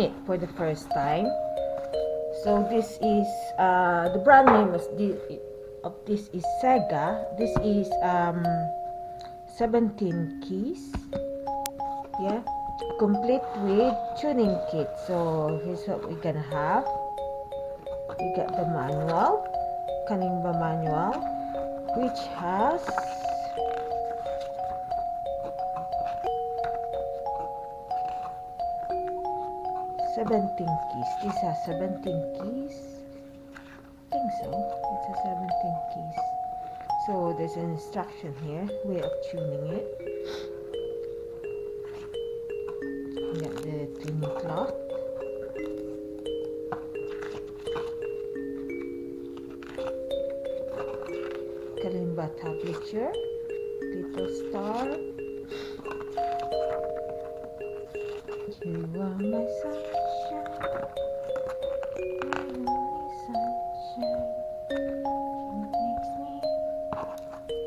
tune it for the first time. So this is the brand name of this is Cega. This is 17 keys. Yeah, complete with tuning kit. So here's what we're gonna have. We got the manual, Kalimba manual, which has 17 keys. This has 17 keys. I think so. It has 17 keys. So there's an instruction here, way of tuning it. We got the tuning cloth. Kalimba tablature, little star. You are my sunshine, my only sunshine. It makes me happy.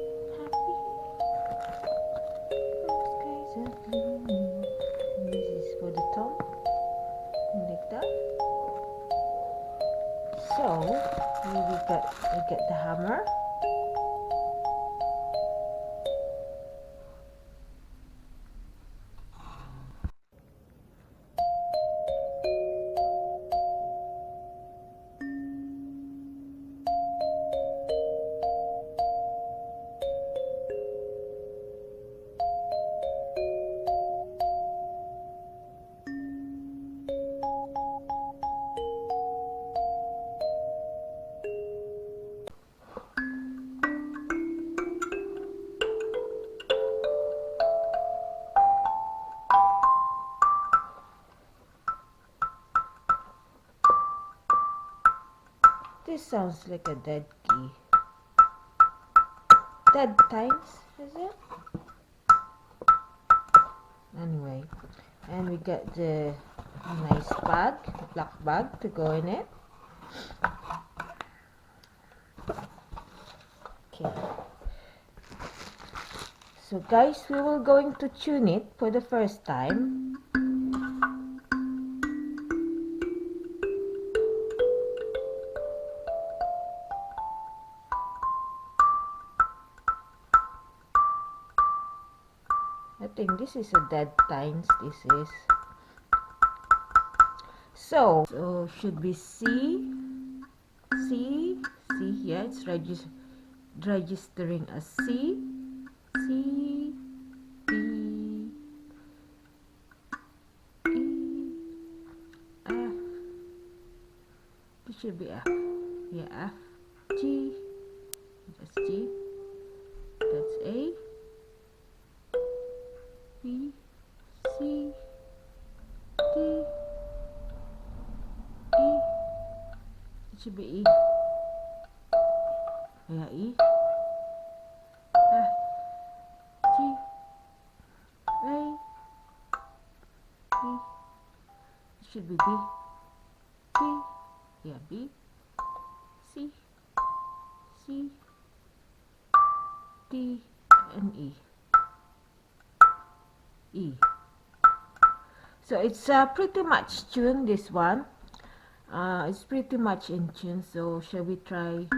Blue skies are blue. This is for the tone, like that. So we get the hammer. This sounds like a dead key. Dead times, is it? Anyway, and we got the nice bag, black bag to go in it. Okay. So guys, we will going to tune it for the first time. I think this is a dead times. This is so should be C. Yeah, it's registering as C, B, E, F. It should be F. Yeah, F, G. That's G. That's A. B, C, D, E. It should be E. Yeah, E, F, G, A, B. It should be B, B. Yeah, B, C, D, and E. So it's pretty much tuned, this one. It's pretty much in tune, so shall we try?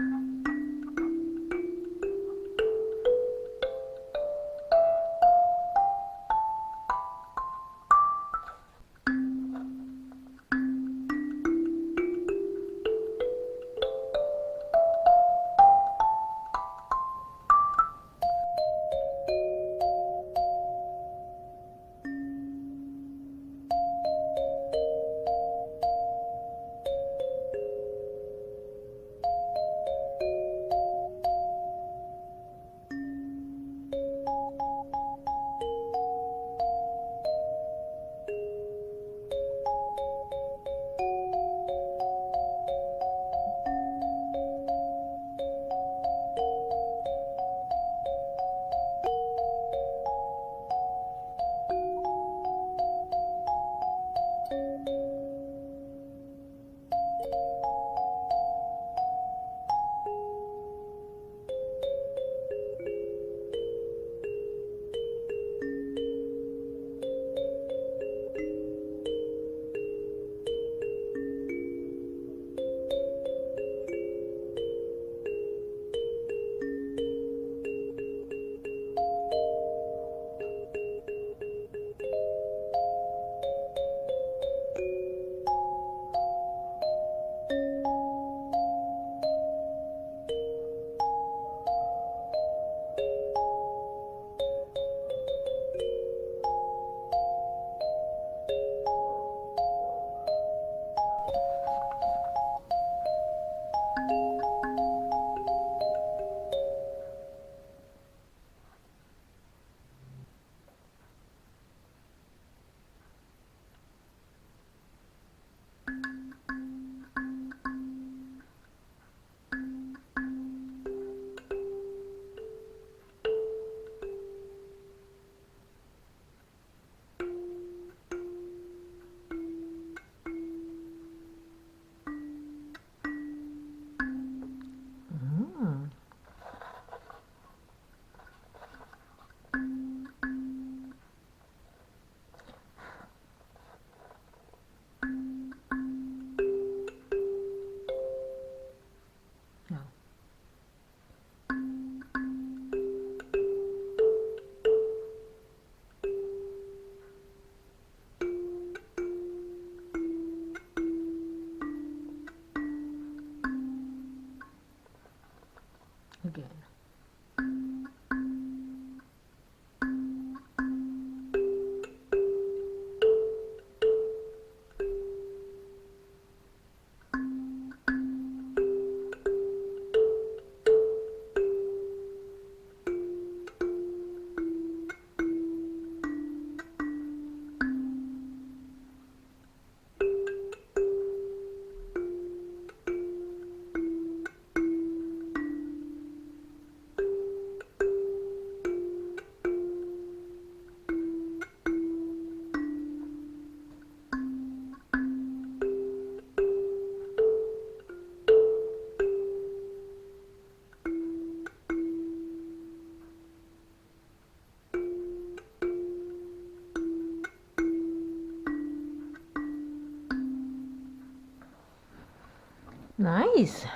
Nice.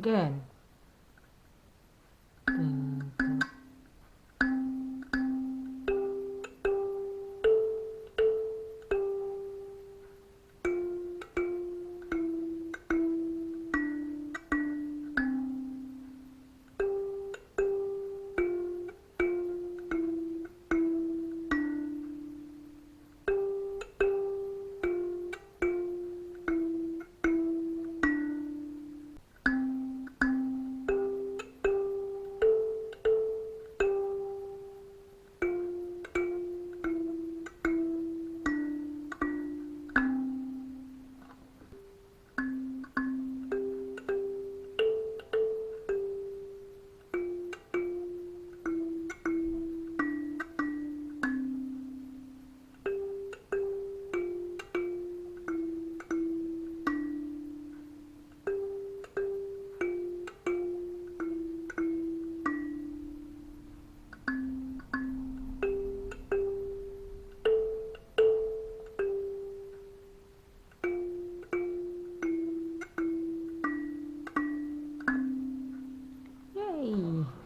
Again. Yay!